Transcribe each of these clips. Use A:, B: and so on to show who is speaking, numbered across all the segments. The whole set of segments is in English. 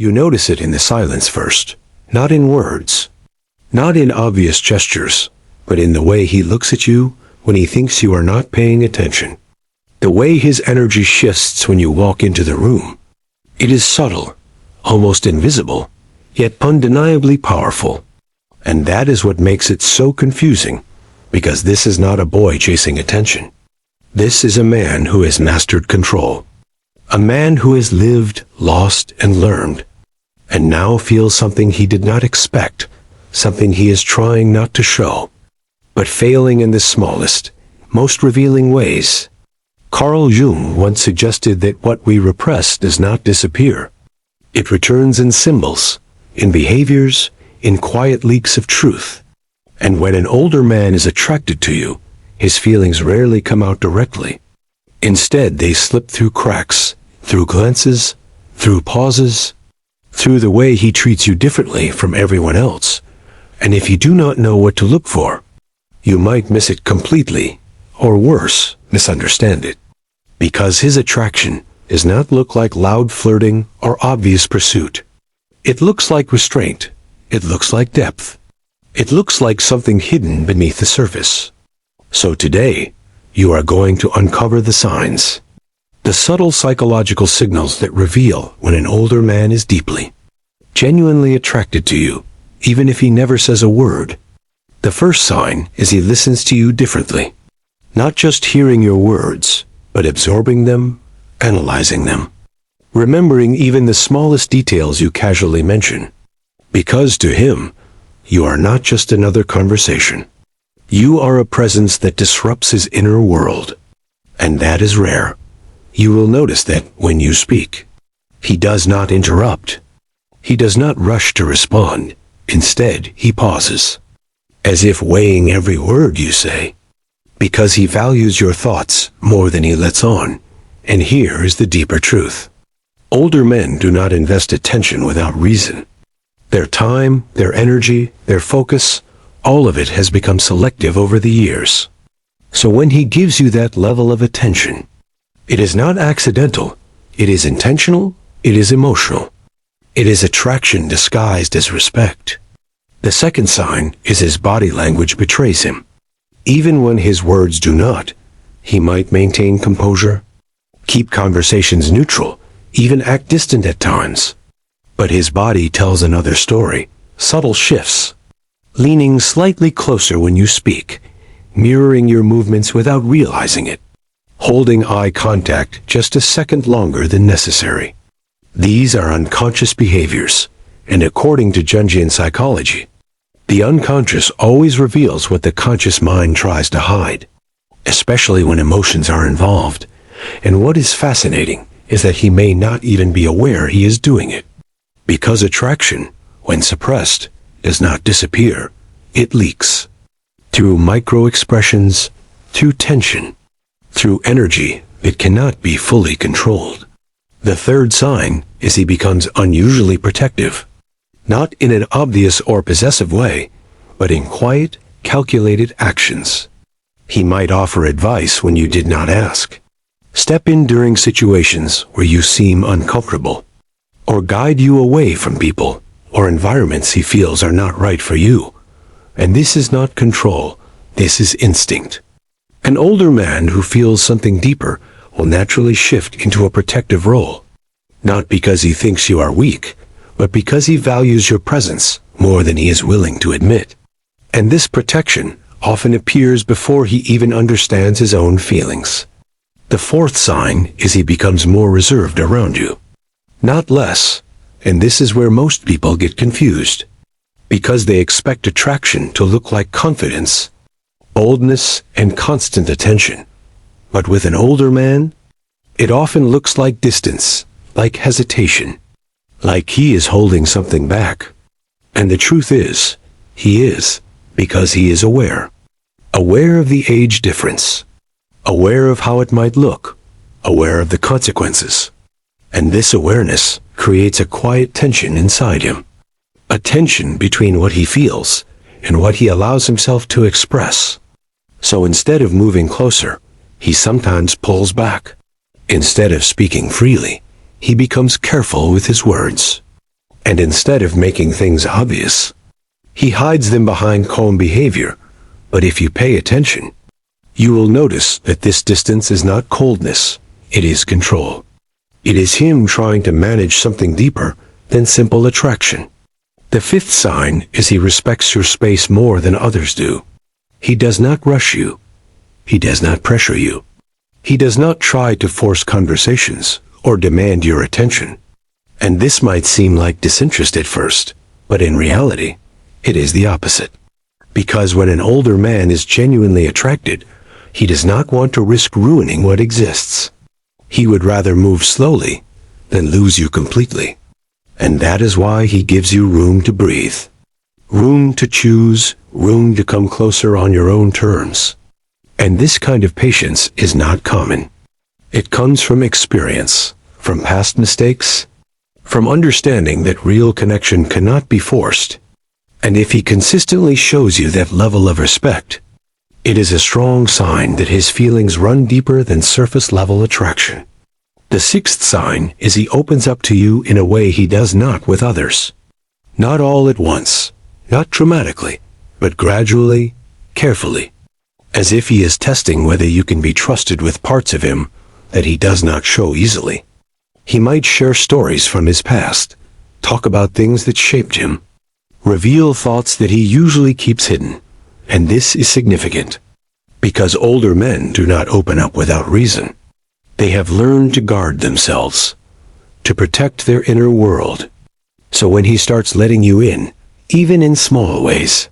A: You notice it in the silence first, not in words, not in obvious gestures, but in the way he looks at you when he thinks you are not paying attention. The way his energy shifts when you walk into the room. It is subtle, almost invisible, yet undeniably powerful. And that is what makes it so confusing, because this is not a boy chasing attention. This is a man who has mastered control. A man who has lived, lost, and learned, and now feels something he did not expect, something he is trying not to show, but failing in the smallest, most revealing ways. Carl Jung once suggested that what we repress does not disappear. It returns in symbols, in behaviors, in quiet leaks of truth. And when an older man is attracted to you, his feelings rarely come out directly. Instead, they slip through cracks, through glances, through pauses, through the way he treats you differently from everyone else. And if you do not know what to look for, you might miss it completely, or worse, misunderstand it. Because his attraction does not look like loud flirting or obvious pursuit. It looks like restraint. It looks like depth. It looks like something hidden beneath the surface. So today, you are going to uncover the signs. The subtle psychological signals that reveal when an older man is deeply, genuinely attracted to you, even if he never says a word. The first sign is he listens to you differently. Not just hearing your words, but absorbing them, analyzing them, remembering even the smallest details you casually mention. Because to him, you are not just another conversation. You are a presence that disrupts his inner world. And that is rare. You will notice that when you speak, he does not interrupt. He does not rush to respond. Instead, he pauses, as if weighing every word you say, because he values your thoughts more than he lets on. And here is the deeper truth. Older men do not invest attention without reason. Their time, their energy, their focus, all of it has become selective over the years. So when he gives you that level of attention, it is not accidental, it is intentional, it is emotional. It is attraction disguised as respect. The second sign is his body language betrays him. Even when his words do not, he might maintain composure, keep conversations neutral, even act distant at times. But his body tells another story, subtle shifts, leaning slightly closer when you speak, mirroring your movements without realizing it, holding eye contact just a second longer than necessary. These are unconscious behaviors, and according to Jungian psychology, the unconscious always reveals what the conscious mind tries to hide, especially when emotions are involved. And what is fascinating is that he may not even be aware he is doing it. Because attraction, when suppressed, does not disappear, it leaks. Through micro-expressions, through tension, through energy that cannot be fully controlled. The third sign is he becomes unusually protective. Not in an obvious or possessive way, but in quiet, calculated actions. He might offer advice when you did not ask. Step in during situations where you seem uncomfortable, or guide you away from people or environments he feels are not right for you. And this is not control, this is instinct. An older man who feels something deeper will naturally shift into a protective role, not because he thinks you are weak, but because he values your presence more than he is willing to admit. And this protection often appears before he even understands his own feelings. The fourth sign is he becomes more reserved around you, not less, and this is where most people get confused, because they expect attraction to look like confidence, boldness, and constant attention. But with an older man, it often looks like distance, like hesitation, like he is holding something back. And the truth is, he is, because he is aware. Aware of the age difference, aware of how it might look, aware of the consequences. And this awareness creates a quiet tension inside him. A tension between what he feels and what he allows himself to express. So instead of moving closer, he sometimes pulls back. Instead of speaking freely, he becomes careful with his words. And instead of making things obvious, he hides them behind calm behavior. But if you pay attention, you will notice that this distance is not coldness, it is control. It is him trying to manage something deeper than simple attraction. The fifth sign is he respects your space more than others do. He does not rush you. He does not pressure you. He does not try to force conversations or demand your attention. And this might seem like disinterest at first, but in reality, it is the opposite. Because when an older man is genuinely attracted, he does not want to risk ruining what exists. He would rather move slowly than lose you completely. And that is why he gives you room to breathe. Room to choose, room to come closer on your own terms. And this kind of patience is not common. It comes from experience, from past mistakes, from understanding that real connection cannot be forced. And if he consistently shows you that level of respect, it is a strong sign that his feelings run deeper than surface-level attraction. The sixth sign is he opens up to you in a way he does not with others. Not all at once, not dramatically, but gradually, carefully, as if he is testing whether you can be trusted with parts of him that he does not show easily. He might share stories from his past, talk about things that shaped him, reveal thoughts that he usually keeps hidden. And this is significant, because older men do not open up without reason. They have learned to guard themselves, to protect their inner world. So when he starts letting you in, even in small ways,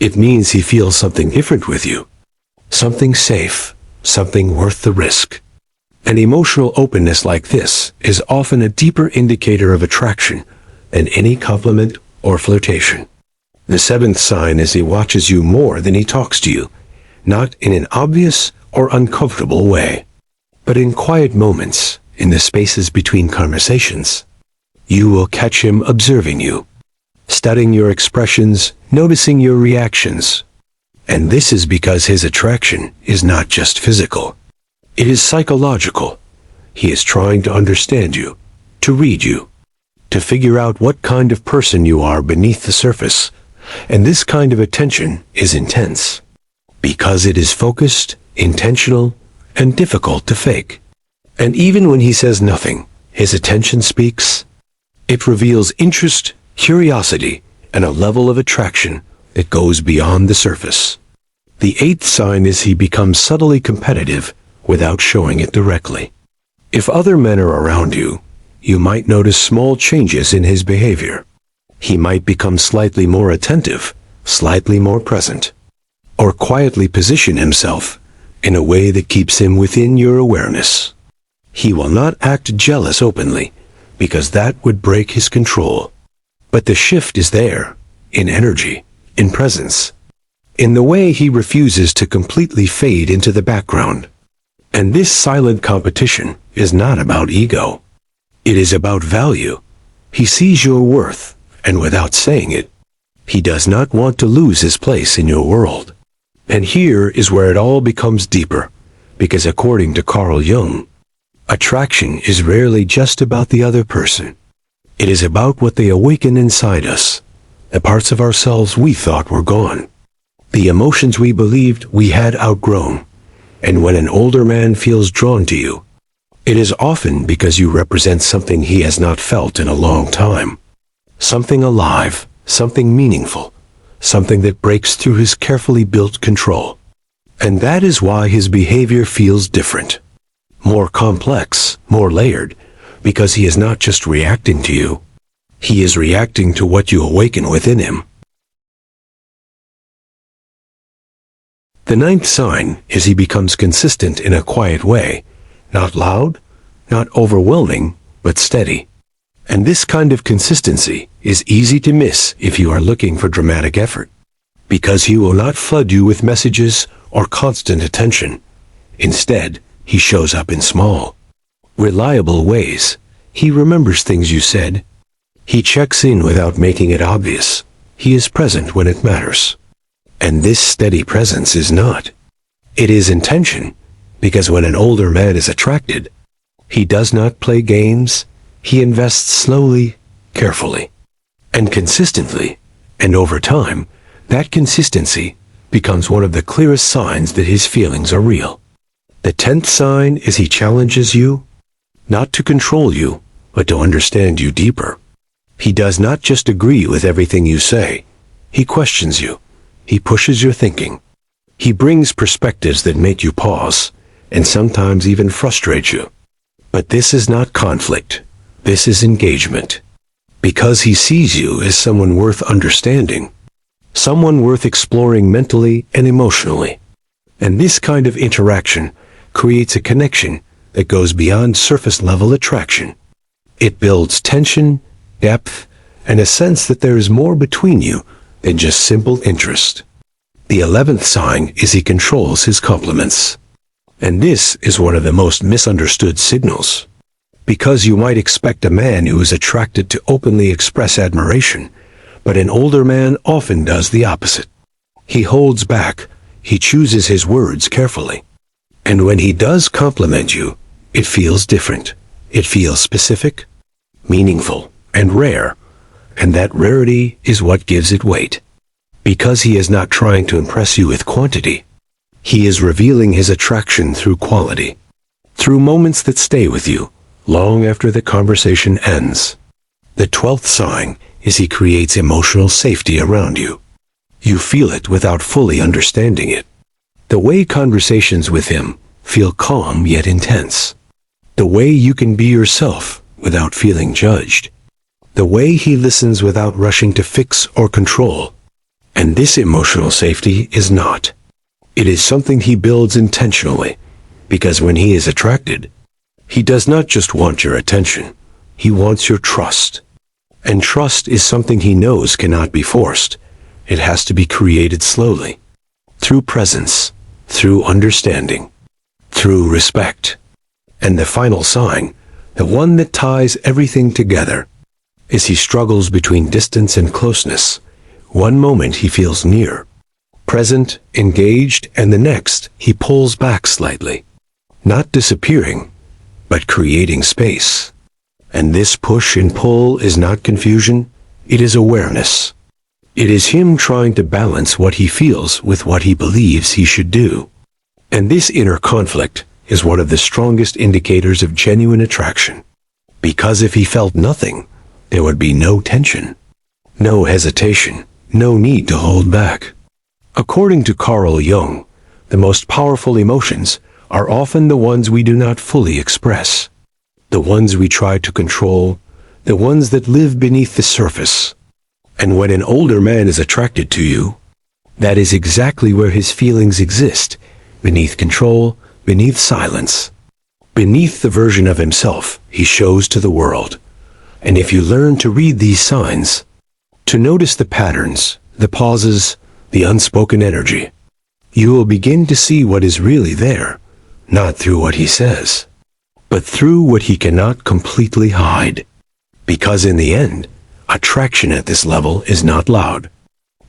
A: it means he feels something different with you, something safe, something worth the risk. An emotional openness like this is often a deeper indicator of attraction than any compliment or flirtation. The seventh sign is he watches you more than he talks to you, not in an obvious or uncomfortable way, but in quiet moments, in the spaces between conversations. You will catch him observing you, studying your expressions, noticing your reactions. And this is because his attraction is not just physical. It is psychological. He is trying to understand you, to read you, to figure out what kind of person you are beneath the surface. And this kind of attention is intense, because it is focused, intentional, and difficult to fake. And even when he says nothing, his attention speaks. It reveals interest, curiosity, and a level of attraction that goes beyond the surface. The eighth sign is he becomes subtly competitive without showing it directly. If other men are around you, you might notice small changes in his behavior. He might become slightly more attentive, slightly more present, or quietly position himself in a way that keeps him within your awareness. He will not act jealous openly, because that would break his control. But the shift is there, in energy, in presence, in the way he refuses to completely fade into the background. And this silent competition is not about ego. It is about value. He sees your worth, and without saying it, he does not want to lose his place in your world. And here is where it all becomes deeper, because according to Carl Jung, attraction is rarely just about the other person. It is about what they awaken inside us, the parts of ourselves we thought were gone, the emotions we believed we had outgrown. And when an older man feels drawn to you, it is often because you represent something he has not felt in a long time. Something alive, something meaningful, something that breaks through his carefully built control. And that is why his behavior feels different, more complex, more layered, because he is not just reacting to you. He is reacting to what you awaken within him. The ninth sign is he becomes consistent in a quiet way, not loud, not overwhelming, but steady. And this kind of consistency is easy to miss if you are looking for dramatic effort, because he will not flood you with messages or constant attention. Instead, he shows up in small, reliable ways. He remembers things you said. He checks in without making it obvious. He is present when it matters. And this steady presence is not. It is intention, because when an older man is attracted, he does not play games. He invests slowly, carefully. And consistently, and over time, that consistency becomes one of the clearest signs that his feelings are real. The 10th sign is he challenges you, not to control you, but to understand you deeper. He does not just agree with everything you say. He questions you. He pushes your thinking. He brings perspectives that make you pause, and sometimes even frustrate you. But this is not conflict. This is engagement. Because he sees you as someone worth understanding, someone worth exploring mentally and emotionally. And this kind of interaction creates a connection that goes beyond surface-level attraction. It builds tension, depth, and a sense that there is more between you than just simple interest. The 11th sign is he controls his compliments. And this is one of the most misunderstood signals. Because you might expect a man who is attracted to openly express admiration, but an older man often does the opposite. He holds back. He chooses his words carefully. And when he does compliment you, it feels different. It feels specific, meaningful, and rare. And that rarity is what gives it weight. Because he is not trying to impress you with quantity. He is revealing his attraction through quality. Through moments that stay with you, long after the conversation ends. The 12th sign is he creates emotional safety around you. You feel it without fully understanding it. The way conversations with him feel calm yet intense. The way you can be yourself without feeling judged. The way he listens without rushing to fix or control. And this emotional safety is not. It is something he builds intentionally, because when he is attracted, he does not just want your attention, he wants your trust. And trust is something he knows cannot be forced. It has to be created slowly, through presence, through understanding, through respect. And the final sign, the one that ties everything together, is he struggles between distance and closeness. One moment he feels near, present, engaged, and the next he pulls back slightly. Not disappearing, but creating space. And this push and pull is not confusion, it is awareness. It is him trying to balance what he feels with what he believes he should do. And this inner conflict is one of the strongest indicators of genuine attraction. Because if he felt nothing, there would be no tension, no hesitation, no need to hold back. According to Carl Jung, the most powerful emotions are often the ones we do not fully express, the ones we try to control, the ones that live beneath the surface. And when an older man is attracted to you, that is exactly where his feelings exist, beneath control, beneath silence, beneath the version of himself he shows to the world. And if you learn to read these signs, to notice the patterns, the pauses, the unspoken energy, you will begin to see what is really there, not through what he says, but through what he cannot completely hide. Because in the end, attraction at this level is not loud.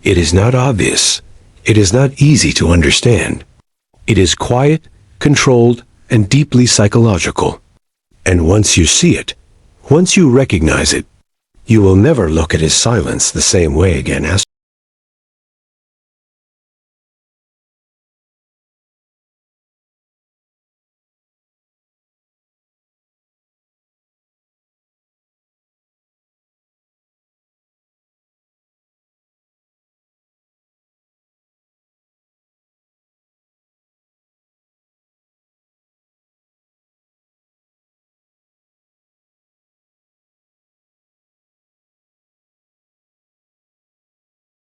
A: It is not obvious. It is not easy to understand. It is quiet, controlled, and deeply psychological. And once you see it, once you recognize it, you will never look at his silence the same way again.